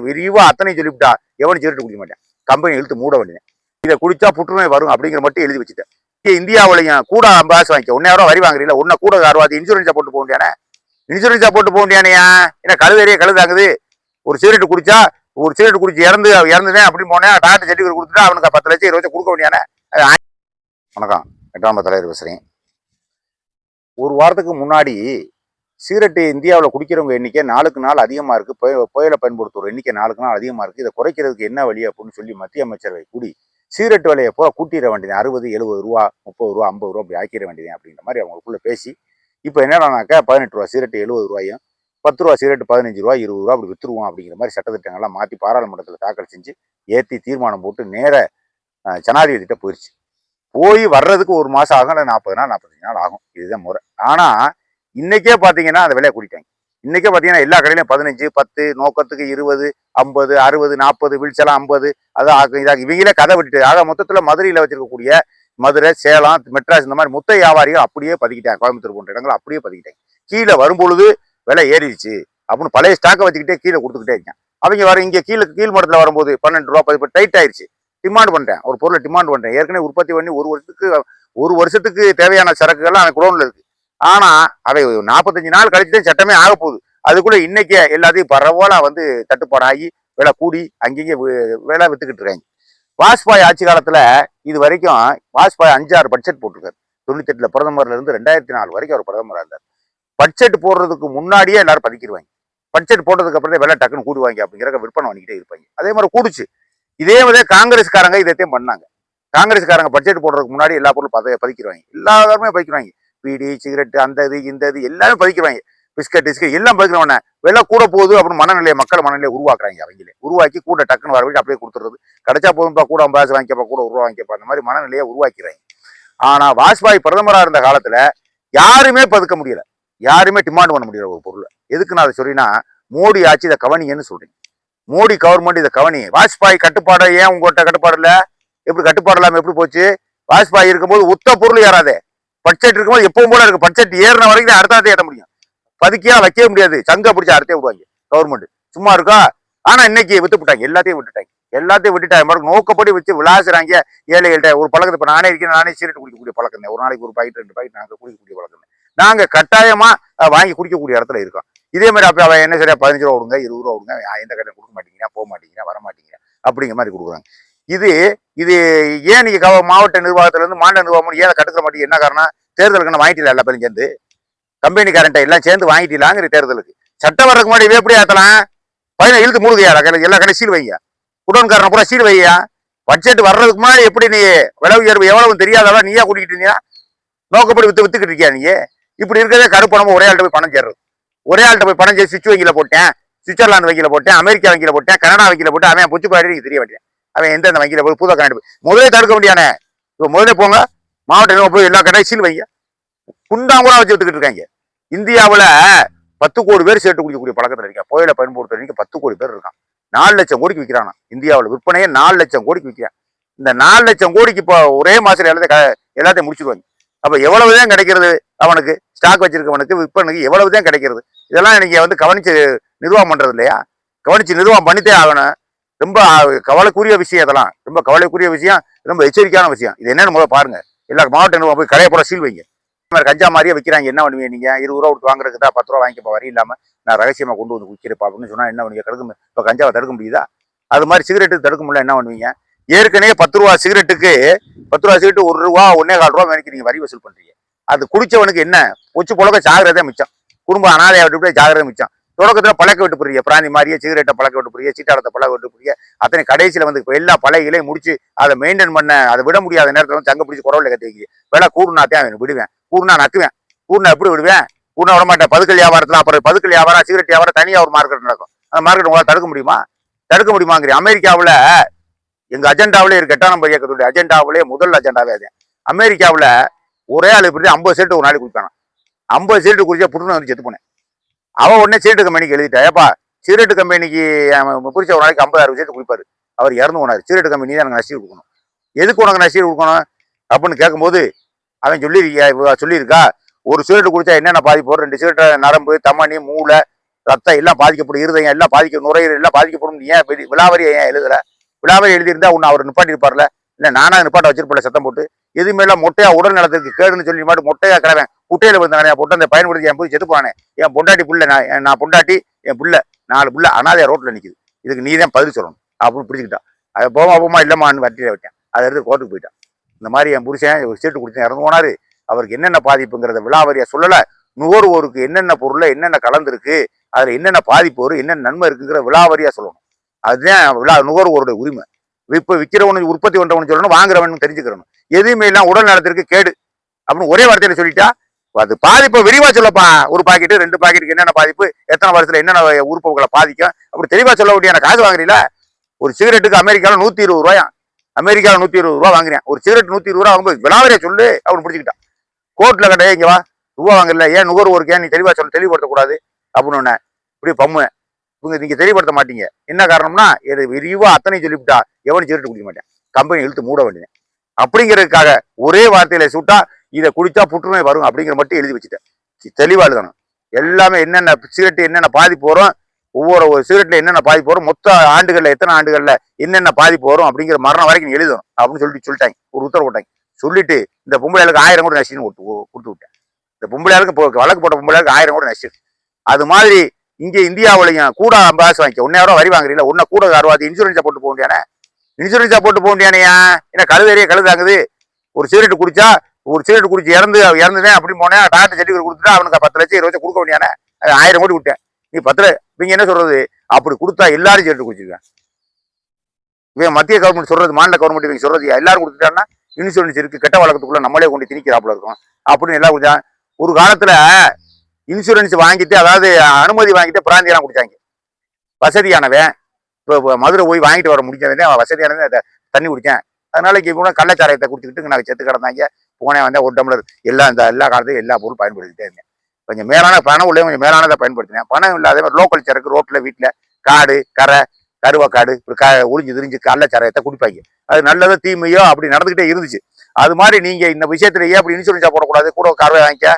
விரிவா அத்தனை சொல்லிவிட்டா எவனும் சிகரெட் குடிக்க மாட்டேன். கம்பெனி இழுத்து மூட வேண்டியது. இதை குடிச்சா புற்றுநோய் வரும் அப்படிங்கிற மட்டும் எழுதி வச்சுட்டேன். இந்தியாவிலையும் கூட 50 வாங்கிக்க 1000 வரி வாங்குறீங்களா, ஒன்ன கூட 60 இன்சூரன்ஸா போட்டு போக வேண்டியானே. இன்சூரன்ஸா போட்டு போக வேண்டியானையா? ஏன்னா கழுதறிய கழுதாங்குது. ஒரு சிகரெட் குடிச்சா ஒரு சிகரெட் குடிச்சு இறந்துட்டேன் அப்படின்னு போனேன், டாக்டர் சர்டிஃபிகேட் கொடுத்துட்டா அவனுக்கு 10 லட்சம் 20 லட்சம் கொடுக்க வேண்டியானே. வணக்கம், 8ஆம் தலைவர் பேசுறேன். ஒரு வாரத்துக்கு முன்னாடி சிகரெட்டு இந்தியாவில் குடிக்கிறவங்க எண்ணிக்கை நாளுக்கு நாள் அதிகமாக இருக்குது. புயலை பயன்படுத்துகிற எண்ணிக்கை நாளுக்கு நாள் அதிகமாக இருக்குது. இதை குறைக்கிறதுக்கு என்ன வழி அப்படின்னு சொல்லி மத்திய அமைச்சரவை கூடி சிகரெட் விலையை பூரா கூட்டிட வேண்டியது, 60 70 ரூபா 30 ரூபா 50 ரூபா அப்படி ஆக்கிட வேண்டியது அப்படின்ற மாதிரி அவங்களுக்குள்ள பேசி இப்போ என்னடானாக்கா 18 ரூபா சிகரெட்டு 70 ரூபாயும் 10 ரூபா சிகரெட்டு 15 ரூபா 20 ரூபா அப்படி விற்றுருவோம் அப்படிங்கிற மாதிரி சட்டத்திட்டங்கள்லாம் மாற்றி பாராளுமன்றத்தில் தாக்கல் செஞ்சு ஏற்றி தீர்மானம் போட்டு நேர ஜனாதிபதிகிட்ட போயிடுச்சு. போய் வர்றதுக்கு ஒரு மாதம் ஆகும், இல்லை 40 நாள் 45 நாள் ஆகும். இதுதான் முறை. ஆனால் இன்னைக்கே பார்த்தீங்கன்னா அந்த விலையை கூட்டிட்டாங்க. இன்னைக்கே பார்த்தீங்கன்னா எல்லா கடையிலையும் 15 10 நோக்கத்துக்கு 20 50 60 40 வீழ்ச்சலாம் 50 அதான் இதாக இவங்களே கதை விட்டுட்டு ஆக மொத்தத்தில் மதுரையில் வச்சிருக்கக்கூடிய மதுரை சேலம் மெட்ராஸ் இந்த மாதிரி முத்த வியாபாரிகள் அப்படியே பதுக்கிட்டாங்க. கோயம்புத்தூர் போன்ற இடங்கள் அப்படியே பதுக்கிட்டாங்க. கீழே வரும்பொழுது விலை ஏறிடுச்சு அப்படின்னு பழைய ஸ்டாக்கை வச்சுக்கிட்டே கீழே கொடுத்துக்கிட்டே இருக்கேன். அவங்க வர இங்கே கீழ் மட்டத்தில் வரும்போது 12 ரூபா 10 டைட் ஆயிடுச்சு. டிமாண்ட் பண்ணுறேன், ஒரு பொருளை டிமாண்ட் பண்ணுறேன். ஏற்கனவே உற்பத்தி பண்ணி ஒரு வருஷத்துக்கு தேவையான சரக்குகள்லாம் அவன் குடோன்ல இருக்கு. ஆனா அவை 45 நாள் கழிச்சுதான் சட்டமே ஆக போகுது. அதுக்குள்ள இன்னைக்கே எல்லாத்தையும் பரவாயில்ல வந்து தட்டுப்பாடாகி விலை கூடி அங்கேயே விலை வித்துக்கிட்டு இருக்காங்க. வாஜ்பாய் ஆட்சி காலத்துல இது வரைக்கும் வாஜ்பாய் 5-6 பட்ஜெட் போட்டிருக்காரு. 98 பிரதமர்ல இருந்து 2004 வரைக்கும் அவர் பிரதமராக இருந்தார். பட்ஜெட் போடுறதுக்கு முன்னாடியே எல்லாரும் பதுக்கிடுவாங்க. பட்ஜெட் போட்டதுக்கு அப்புறம் விலை டக்குன்னு கூடுவாங்க அப்படிங்கிற விற்பனை பண்ணிக்கிட்டே இருப்பாங்க. அதே மாதிரி கூடுச்சு. இதே மாதிரி காங்கிரஸ்காரங்க இதைத்தையும் பண்ணாங்க. காங்கிரஸ்காரங்க பட்ஜெட் போடுறதுக்கு முன்னாடி எல்லா பொருளும் பதுக்கிடுவாங்க. எல்லாருமே பதுக்கிடுவாங்க. பீடி சிகரெட் அந்த இது இந்த இது எல்லாமே பதுக்கிடுவாங்க. பிஸ்கட் எல்லாம் பதுக்கிறவன விலை கூட போகுது அப்படின்னு மக்கள் மனநிலையை உருவாக்குறாங்க. அவங்களே உருவாக்கி கூட டக்குன்னு வர வரைக்கும் அப்படியே கொடுத்துறது. கிடைச்சா போதும்பா, கூட 50 வாங்கிக்கப்பா, கூட 1 ரூபா வாங்கிக்கப்பா, அந்த மாதிரி மனநிலையை உருவாக்கிறாங்க. ஆனா வாஜ்பாய் பிரதமராக இருந்த காலத்துல யாருமே பதுக்க முடியல, யாருமே டிமாண்ட் பண்ண முடியல ஒரு பொருளை. எதுக்கு நான் அதை சொல்றேன்னா, மோடி ஆட்சி இதை கவனிங்கன்னு சொல்றேன். மோடி கவர்மெண்ட் இதை கவனி. வாஜ்பாய் கட்டுப்பாடு ஏன் உங்கள்கிட்ட கட்டுப்பாடு இல்லை? எப்படி கட்டுப்பாடு இல்லாம எப்படி போச்சு? வாஜ்பாய் இருக்கும்போது ஒத்த பொருள் ஏறாதே. பட்ஜெட் இருக்கும்போது எப்பவும் போல இருக்கு. பட்ஜெட் ஏறின வரைக்கும் தான் அடுத்த ஏற்ற முடியும். பதுக்கியா வைக்கவே முடியாது. சங்க பிடிச்சா அறுத்தே விடுவாங்க கவர்மெண்ட். சும்மா இருக்கா? ஆனா இன்னைக்கு விட்டுட்டாங்க, எல்லாத்தையும் விட்டுட்டாங்க. நோக்கப்படி வச்சு விளாசுறாங்க ஏழைகள்கிட்ட. ஒரு பழக்கத்தை இப்ப நானே இருக்கேன், நானே சிகரெட் குடிக்கக்கூடிய பழக்கம். ஒரு நாளைக்கு ஒரு பாக்கெட் 2 பாக்கெட் நாங்க குடிக்கக்கூடிய பழக்கம். நாங்க கட்டாயமா வாங்கி குடிக்கக்கூடிய இடத்துல இருக்கோம். இதே மாதிரி அப்ப அவன் என்ன சரியா 15 ரூபா விடுங்க 20 ரூபா விடுங்க, எந்த கடையும் கொடுக்க மாட்டேங்கிறா, போக மாட்டேங்கிறா, வர மாட்டேங்கிறா அப்படிங்கிற மாதிரி கொடுக்குறாங்க. இது ஏன் நீங்க மாவட்ட நிர்வாகத்துல இருந்து மாநில நிர்வாகம் ஏன் கட்டுக்க மாட்டீங்க? என்ன காரணம்? தேர்தலுக்கு வாங்கிட்டீங்களா? எல்லா பேரும் சேர்ந்து கம்பெனி கரண்ட்டை எல்லாம் சேர்ந்து வாங்கிட்டீங்களாங்கிற தேர்தலுக்கு. சட்டம் வர்றதுக்கு முன்னாடி எப்படி ஆத்தலாம்? பையனை இழுத்து மூடுகையா? எல்லா கடை சீல் வைங்க, குடோன்காரனை பூரா சீல் வையா. பட்ஜெட் வர்றதுக்கு முன்னாடி எப்படி நீ விலை உயர்வு எவ்வளவு தெரியாதவா நீயா கூட்டிக்கிட்டு இருந்தீங்க? நோக்கப்படி வித்துக்கிட்டு இருக்கியா நீ? இப்படி இருக்கிறதே கருப்பணமும் ஒரே ஆள்கிட்ட போய் பணம் சேர்றது. ஒரே ஆள்கிட்ட போய் பணம் சேர்த்து சுவிட்ச் வங்கியில போட்டேன், சுவிட்சர்லாந்து வங்கியில போட்டேன், அமெரிக்கா வங்கியில போட்டேன், கனடா வங்கியில போட்டேன். அவன் புச்சு பாடி தெரிய மாட்டேன். அவன் எந்தெந்த வங்கியில போய் பூதா கரண்ட் முதலே தடுக்க முடியானே. இப்போ முதலே போங்க மாவட்ட போய் எல்லா கடையும் சீல் வைங்க. குண்டாங்கூட வச்சு வித்துக்கிட்டு இருக்காங்க. இந்தியாவில் 10 கோடி பேர் சேர்த்து குடிக்கக்கூடிய பழக்கத்தில் இருக்கான். புயலை பயன்படுத்துறதுக்கு 10 கோடி பேர் இருக்கான். 4 லட்சம் கோடிக்கு விற்கிறான். இந்தியாவில் விற்பனையே 4 லட்சம் கோடிக்கு விற்கிறான். இந்த 4 லட்சம் கோடிக்கு இப்போ ஒரே மாசத்துல எல்லாத்தையும் முடிச்சிருவாங்க. அப்ப எவ்வளவுதான் கிடைக்கிறது அவனுக்கு? ஸ்டாக் வச்சிருக்கவனுக்கு விற்பனைக்கு எவ்வளவுதான் கிடைக்கிறது? இதெல்லாம் நீங்க கவனிச்சு நிர்வாகம் பண்றது இல்லையா? கவனிச்சு நிர்வாகம் பண்ணித்தே ஆகணும். ரொம்ப கவலைக்குரிய விஷயம். இதெல்லாம் ரொம்ப கவலைக்குரிய விஷயம், ரொம்ப எச்சரிக்கையான விஷயம். இது என்னன்னு முதல்ல பாருங்க. எல்லா மாவட்ட நிர்வாகம் போய் கடையை பூரா சீல் வைங்க. கஞ்சா மாதிரியே விற்கிறாங்க. என்ன பண்ணுவீங்க நீங்க? 20 ரூபா கொடுத்து வாங்குறதுக்கு தான் 10 ரூபா வாங்கிப்பா, வரி இல்லாம நான் ரகசியமா கொண்டு வந்து விற்கிறப்பா அப்படின்னு சொன்னா என்ன பண்ணுவீங்க? தடுக்க இப்ப கஞ்சாவை தடுக்க முடியுதா? அது மாதிரி சிகரெட்டு தடுக்க முடியல, என்ன பண்ணுவீங்க? ஏற்கனவே 10 ரூபா சிகரெட்டுக்கு 10 ரூபா சிகரெட்டு 1 ரூபா 1.25 ரூபா வேலைக்கு நீங்க வரி வசூல் பண்றீங்க. அது குடிச்சவனுக்கு என்ன பொச்சு புழக்க சாகிறதே மிச்சம். குடும்பம் அனாதையா விட்டு சாகிறதே மிச்சம். தொடக்கத்துல பழக்க விட்டு போறீங்க, பிராந்தி மாதிரியே சிகரெட்டை பழக்க விட்டு போறீங்க, சீட்டாளத்தை பழக்க விட்டு போறீங்க. அத்தனை கடைசியில எல்லா பழகிலையும் முடிச்சு அதை மெயின்டைன் பண்ண அதை விட முடியாத நேரத்துல சங்க பிடிச்சி குறவுல கட்டி வைக்க. விலை கூடுனாத்தான் விடுவேன், கூடுனா நக்குவேன். கூடுனா எப்படி விடுவேன்? கூடுனா விட மாட்டேன். பதுக்கல் வியாபாரத்துல அப்புறம் பதுக்கல் வியாபாரம் சிகரெட் வியாபாரம் தனியாக ஒரு மார்க்கெட் நடக்கும். அந்த மார்க்கெட் உங்களால் தடுக்க முடியுமா? தடுக்க முடியுமாங்கிறீங்க. அமெரிக்காவில் எங்க அஜெண்டாவிலே இருக்கு. 8ஆம் நம்பர் இயக்கத்துடைய அஜெண்டாவிலே முதல் அஜெண்டாவே அது. அமெரிக்காவில் ஒரே ஆள் இப்படி 50 சீட்டு ஒரு நாளைக்கு குடிப்பாங்க. 50 சீட்டு குடிச்சா புற்றுநோய் வந்து செத்து போனேன். அவன் உடனே சீட்டு கம்பெனிக்கு எழுதிட்டா, ஏப்பா சிகரெட்டு கம்பெனிக்கு புரிச்ச ஒரு நாளைக்கு 50-60 சீட்டு குடிப்பாரு, அவர் இறந்து போனார். சிகரெட்டு கம்பெனி தான் எனக்கு நஷ்டம் கொடுக்கணும். எதுக்கு உனக்கு நஷ்டம் கொடுக்கணும் அப்படின்னு கேட்கும்போது அவன் சொல்லியிருக்கா, ஒரு சிகரெட்டு குடிச்சா என்னென்ன பாதிப்பு? 2 சிகரெட்டை நரம்பு, தமனி, மூளை, ரத்தம் எல்லாம் பாதிக்கப்படும், இருதயம் எல்லாம் பாதிக்க, நுரையீரல் எல்லாம் பாதிக்கப்படும். ஏன் விலாவரியை ஏன் எழுதுற? விலாவரி எழுதியிருந்தா உன்னை அவர் நிப்பாட்டி இருப்பார்ல. இல்லை நானா நிப்பாட்ட வச்சிருப்பல சத்தம் போட்டு. எதுவுமே எல்லாம் மொட்டையா உடல் நலத்துக்கு கேடுன்னு சொல்லி மாட்டு மொட்டையா கிளவேன் குட்டையில விழுந்தானே போட்டு அந்த பயன்படுத்தி என் போய் செத்து போனேன். என் பொண்டாட்டி புள்ள, நான் பொண்டாட்டி, என் புள்ள, 4 புள்ள அனாதையா ரோட்ல நிக்குது. இதுக்கு நீ தான் பதில் சொல்லணும் அப்படின்னு பிடிச்சிக்கிட்டான். அதை போமா இல்லம்மான்னு வட்டியில விட்டேன். அதை எடுத்து கோர்ட்டுக்கு போயிட்டான். இந்த மாதிரி என் புருஷன் ஒரு சீட்டு குடிச்சு இறந்து போனாரு. அவருக்கு என்னென்ன பாதிப்புங்கிறத விலாவரியா சொல்லல. நுகர்வோருக்கு என்னென்ன பொருள்ல என்னென்ன கலந்துருக்கு, அதுல என்னென்ன பாதிப்பு வரும், என்னென்ன நன்மை இருக்குங்கிற விலாவரியா சொல்லணும். அதுதான் நுகர்வோருடைய உரிமை. இப்ப விற்கிறவனு உற்பத்தி பண்றவனு சொல்லணும், வாங்குறவனு தெரிஞ்சுக்கிறணும். எதுவுமே எல்லாம் உடல் நலத்திற்கு கேடு அப்படின்னு ஒரே வார்த்தையில சொல்லிட்டா அது பாதிப்பை விரிவா சொல்லப்பா. ஒரு பாக்கெட்டு 2 பாக்கெட்டுக்கு என்னென்ன பாதிப்பு, எத்தனை வருஷத்துல என்னென்ன உறுப்புகளை பாதிக்கும் அப்படி தெளிவா சொல்ல வேண்டிய காசு வாங்குறீல. ஒரு சிகரெட்டுக்கு அமெரிக்கால 120 ரூபாயா, அமெரிக்கால 120 ரூபா வாங்குறேன். ஒரு சிகரெட் 120 ரூபா வாங்கும்போது விலாவரியா சொல்லு அவனு பிடிச்சிக்கிட்டான். கோர்ட்ல கட்டையே இங்க வா, ரூபா வாங்கல, ஏன் நுகர்வோருக்கு ஏன் நீ தெளிவா சொல்ல, தெளிவுபடுத்தக்கூடாது அப்படின்னு இப்படி பம்முவேன். இவங்க நீங்க தெளிவுபடுத்த மாட்டீங்க. என்ன காரணம்னா விரிவா அத்தனை சொல்லிவிட்டா எவனும் சிகரெட் குடிக்க மாட்டேன், கம்பெனி இழுத்து மூட வேண்டியது அப்படிங்கிறதுக்காக ஒரே வார்த்தையில சுட்டா இதை குடிச்சா புற்றுநோய் வரும் அப்படிங்கிற மட்டும் எழுதி வச்சுட்டேன். தெளிவா எழுதணும். எல்லாமே என்னென்ன சிகரெட் என்னென்ன பாதிப்பு வரும், ஒவ்வொரு சிகரெட்ல என்னென்ன பாதிப்பு வரும், மொத்த ஆண்டுகள்ல எத்தனை ஆண்டுகள்ல என்னென்ன பாதிப்பு வரும் அப்படிங்கிற மரணம் வரைக்கும் எழுதணும் அப்படின்னு சொல்லிட்டாங்க. ஒரு உத்தரவு போட்டாங்க. சொல்லிட்டு இந்த பொம்பளைகளுக்கு 1000 கூட நஷ்டம் கொடுத்து விட்டேன். இந்த பொம்பளையாளுக்கு வழக்கு போட்ட பொம்பளையாளுக்கு 1000 கூட நஷ்டம். அது மாதிரி இங்க இந்தியாவிலையும் கூட அம்பாஸ் வாங்கிக்க 1000 வரி வாங்குறீங்களா, உன்ன கூட அறுவாது இன்சூரன்ஸா போட்டு போக வேண்டியானே, இன்சூரன்ஸா போட்டு போக வேண்டியானையா? என்ன கழுதறிய கழுதாங்குது. ஒரு சிகரெட் குடிச்சா, ஒரு சிகரெட் குடிச்சு இறந்துதான் அப்படின்னு போனேன், டாக்டர் சர்டிஃபிகேட் கொடுத்துட்டா அவனுக்கு 10 லட்சம் 20 லட்சம் கொடுக்க வேண்டியானே, 1000 கோடி விட்டேன். நீ 10 இவங்க என்ன சொல்றது, அப்படி கொடுத்தா எல்லாரும் சிகரெட் குடிச்சிருக்கேன். இவன் மத்திய கவர்மெண்ட் சொல்றது, மாநில கவர்மெண்ட் இவங்க சொல்றது எல்லாரும் கொடுத்துட்டாங்கன்னா இன்சூரன்ஸ் இருக்கு, கெட்ட வழக்கத்துக்குள்ள நம்மளே கொண்டு திணிக்கிறாப்புல இருக்கும் அப்படின்னு எல்லாம் குடிச்சான். ஒரு காலத்துல இன்சூரன்ஸ் வாங்கிட்டு, அதாவது அனுமதி வாங்கிட்டு பிராந்தியெல்லாம் குடிச்சாங்க. வசதியானவன் இப்போ மதுரை போய் வாங்கிட்டு வர முடிஞ்சவன் அவன் வசதியானவன் தண்ணி குடிச்சேன். அதனால இவங்க கள்ளச்சாராயத்தை குடிச்சுக்கிட்டு நான் செத்து கிடந்தாங்க. போனேன் வந்தேன், ஒரு டம்ளர் எல்லா காலத்தையும் எல்லா பொருளும் பயன்படுத்திட்டே இருந்தேன். கொஞ்சம் மேலான பணம் உள்ள கொஞ்சம் மேலானதை பயன்படுத்தினேன். பணம் இல்லாத மாதிரி லோக்கல் சரக்கு ரோட்ல வீட்டில் காடு கரை கருவக்காடு ஒளிஞ்சு திரிஞ்சு கள்ளச்சாராயத்தை குடிப்பாங்க. அது நல்லதோ தீமையோ அப்படி நடந்துகிட்டே இருந்துச்சு. அது மாதிரி நீங்க இந்த விஷயத்திலேயே அப்படி இன்சூரன்ஸா போடக்கூடாது. கூட கார்வை வாங்கிக்க,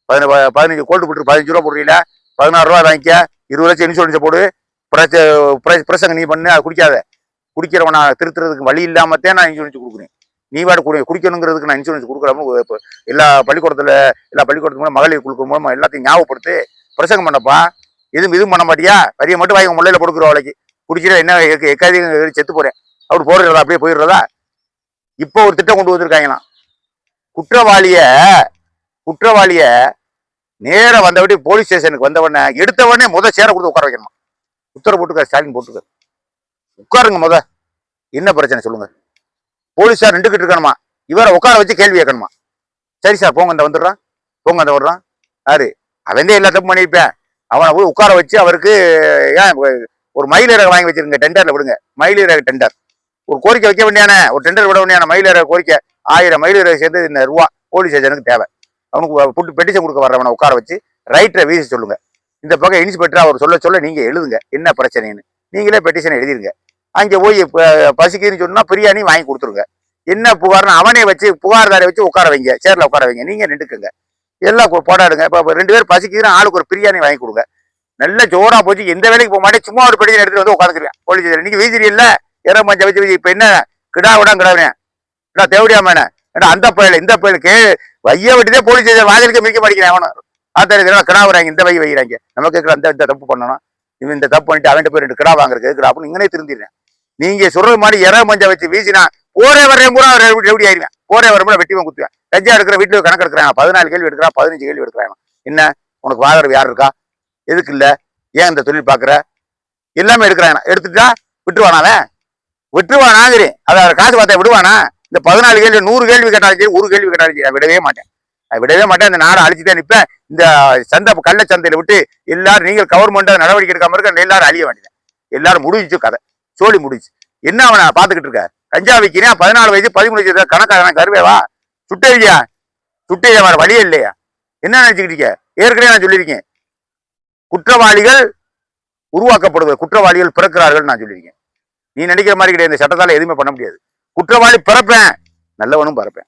15 கோல்டு போட்டு 15 ரூபா போடுறீங்களா, 16 ரூபா வாங்கிக்க, 20 லட்சம் இன்சூரன்ஸை போடு, பிரசங்க நீ பண்ணு, அது குடிக்காத. குடிக்கிறவனா திருத்துறதுக்கு வழி இல்லாமத்தே நான் இன்சூரன்ஸ் கொடுக்குறேன். நீ வாட குடிக்கணுங்கிறதுக்கு நான் இன்சூரன்ஸ் கொடுக்கலாம. எல்லா பள்ளிக்கூடத்துக்கு மகளிர் குழுக்க மூலமா எல்லாத்தையும் ஞாபகப்படுத்து பிரசங்கம் பண்ணப்பா. இதுவும் பண்ண மாட்டியா, வரியை மட்டும் வாங்கி முல்லையில கொடுக்குற வேலைக்கு குடிச்சிட என்ன எக்காதியும் செத்து போறேன் அப்படி போடுறதா, அப்படியே போயிடுறதா. இப்போ ஒரு திட்டம் கொண்டு வந்திருக்காங்களாம். குற்றவாளிய நேர வந்தபடி போலீஸ் ஸ்டேஷனுக்கு வந்தவொடனே எடுத்தவொடனே சேர கொடுத்து உட்கார வைக்கணும். உத்தரவு போட்டுக்க, ஸ்டாலின் போட்டுக்க, உட்காருங்க என்ன பிரச்சனை சொல்லுங்க. போலீஸார் நின்றுகிட்டு இருக்கணுமா, இவரை உட்கார வச்சு கேள்வி கேட்கணுமா? சரி சார் போங்க, இந்த வந்துடுறான், போங்க அந்த வர்றான் யாரு, அவன் எல்லா தப்பு பண்ணியிருப்பேன். அவனை போய் உட்கார வச்சு அவருக்கு ஏன் ஒரு மயிலிறகு வாங்கி வச்சிருங்க, டெண்டர்ல விடுங்க. மயிலிறகு டெண்டர் ஒரு கோரிக்கை வைக்க வேண்டியான, ஒரு டெண்டர் விட வேண்டியான மயிலிறகு கோரிக்கை 1000 மயிலிறகு சேர்ந்து இந்த ரூபா போலீஸ் ஸ்டேஷனுக்கு தேவை. அவனுக்கு பெட்டிஷன் கொடுக்க வர்றவனை உட்கார வச்சு ரைட்டரை வீசி சொல்லுங்க. இந்த பக்கம் இன்ஸ்பெக்டர் அவர் சொல்ல நீங்க எழுதுங்க என்ன பிரச்சனைன்னு. நீங்களே பெட்டிஷனை எழுதிருங்க. அங்கே போய் பசிக்குன்னு சொன்னா பிரியாணி வாங்கி கொடுத்துருங்க. என்ன புகார்னு அவனே வச்சு புகார்தாரை வச்சு உட்கார வைங்க, சேர்ல உட்கார வைங்க, நீங்க நின்றுக்குங்க, எல்லாம் போடாடுங்க. இப்போ 2 பேர் பசிக்குதுன்னு ஆளுக்கு ஒரு பிரியாணி வாங்கி கொடுங்க. நல்ல ஜோரா போச்சு, எந்த வேலைக்கு போக மாட்டேன், சும்மா ஒரு பெட்டிஷன் எடுத்துட்டு வந்து உட்காந்துருவேன் போலீஸ். இன்னைக்கு வீசிரி இல்ல இற மஞ்ச வச்சு இப்ப என்ன கிடா கிடவுறேன் தேவடியாம அந்த பயில இந்த பயிலுக்கு வைய விட்டுதே போலீஸ் ஸ்டேஷன் வாதிலுக்கு மிக்க மாட்டேங்கிறேன். அவனும் ஆத்தாரி கிடா வராங்க, இந்த வகை வைக்கிறாங்க. நமக்கு அந்த தப்பு பண்ணணும், இவன் இந்த தப்பு பண்ணிட்டு அவன்கிட்ட போய் 2 கிடா வாங்குறதுக்கு அப்படின்னு இங்கனே திருந்திடுறேன். நீங்க சொல்றது மாதிரி இற மஞ்ச வச்சு வீசினா போரே வர்றேன் பூரா ரெவடி ஆயிருவேன். போரே வர வெட்டிவன் குத்துவேன். கஞ்சா எடுக்கிற வீட்டுல கணக்கு எடுக்கிறான், 14 கேள்வி எடுக்கிறான், 15 கேள்வி எடுக்கிறான். என்ன உனக்கு வாதரவு யார் இருக்கா, எதுக்கு இல்ல, ஏன் இந்த தொழில் பாக்குற, எல்லாமே எடுக்கிறான். எடுத்துட்டா விட்டுருவானாங்கிறேன். அதை காசு பார்த்தா விடுவானா? இந்த 14 கேள்வி 100 கேள்வி கேட்டாலும் சரி, 1 கேள்வி கேட்டாலும் சரி, விடவே மாட்டேன். இந்த நாடை அழிச்சுதான் நிற்பேன். இந்த கள்ள சந்தையில விட்டு எல்லாரும் நீங்கள் கவர்மெண்ட் நடவடிக்கை எடுக்காம இருக்க, எல்லாரும் அழிய வேண்டியது. எல்லாரும் முடிஞ்சு கதை சோழி முடிச்சு. என்ன அவனை பாத்துக்கிட்டு இருக்க, கஞ்சா வைக்கிறேன், 14 வயசு 13 வயசு கணக்காக கருவேவா சுட்டறியா வர வழியே இல்லையா, என்ன நினைச்சுக்கிட்டீங்க? ஏற்கனவே நான் சொல்லியிருக்கேன், குற்றவாளிகள் உருவாக்கப்படுவது, குற்றவாளிகள் பிறக்கிறார்கள் நான் சொல்லியிருக்கேன். நீ நினைக்கிற மாதிரி கிடையாது, இந்த சட்டத்தால எதுவுமே பண்ண முடியாது. குற்றவாளி பிறப்பேன், நல்லவனும் பிறப்பேன்.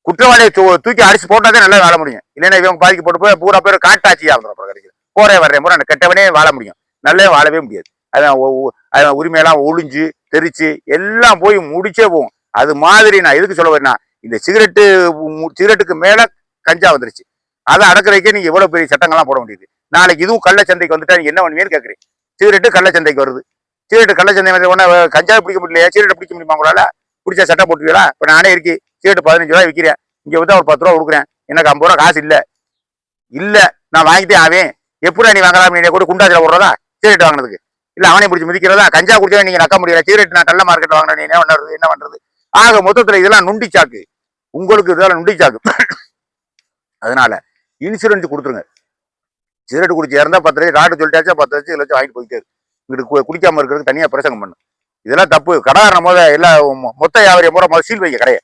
குற்றவாளியை தூக்கி அடிச்சு போட்டாதான் நல்லா வாழ முடியும். இல்லைன்னா இவங்க பாதிக்கப்பட்டு போய் பூரா பேர் காட்டாட்சியா இருந்துடும். போறேன் வர்றேன் முறை கெட்டவனே வாழ முடியும், நல்லே வாழவே முடியாது. அதான் உரிமையெல்லாம் ஒளிஞ்சு தெரிச்சு எல்லாம் போய் முடிச்சே போகும். அது மாதிரி நான் எதுக்கு சொல்ல வரேன்னா, இந்த சிகரெட்டுக்கு மேல கஞ்சா வந்துருச்சு. அதை அடக்குறதுக்கே நீங்க எவ்வளவு பெரிய சட்டங்கள்லாம் போட வேண்டியது. நாளைக்கு இதுவும் கள்ளச்சந்தைக்கு வந்துட்டா நீங்க என்ன பண்ணுவீங்கன்னு கேட்குறேன். சிகரெட்டு கள்ளச்சந்தைக்கு வருது. சிகரெட்டு கள்ளச்சந்தை வந்து உடனே கஞ்சா பிடிக்க முடியலையா, சிகரெட்டை பிடிக்க முடியுமா உங்களால? பிடிச்சா சட்டம் போட்டுவீங்களா? இப்போ நானே இருக்கு சிகரெட்டு 15 ரூபாய் விற்கிறேன், இங்க வந்து ஒரு 10 ரூபா கொடுக்குறேன், எனக்கு 50 ரூபா காசு இல்ல நான் வாங்கிட்டே ஆவேன். எப்படி நீ வாங்கலாம்? நீ கூட குண்டாச்சில போடுறதா சிகரெட் வாங்கினதுக்கு? இல்ல அவனை பிடிச்சி மிதிக்கிறதா? கஞ்சா குடிச்சா நீங்க நக்க முடியல, சிகரெட் நான் கள்ள மார்க்கெட் வாங்கினேன், நீ என்ன பண்றது? ஆக மொத்தத்துல இதெல்லாம் நுண்டிச்சாக்கு, உங்களுக்கு இதெல்லாம் நுண்டிச்சாக்கு. அதனால இன்சூரன்ஸ் கொடுத்துருங்க. சிகரெட் குடிச்சு இறந்தா 10 லட்சம், டாக்டர் சொல்லிட்டாச்சா 10 லட்சம் லட்சம் வாங்கிட்டு போயிட்டே இருக்கு. இங்கிட்டு குடிக்காம இருக்கிறதுக்கு தனியா பிரசங்கம் பண்ணும். இதெல்லாம் தப்பு. கடைக்காரன் எல்லா மொத்த வியாபாரியை சீல் வைக்க கடையை.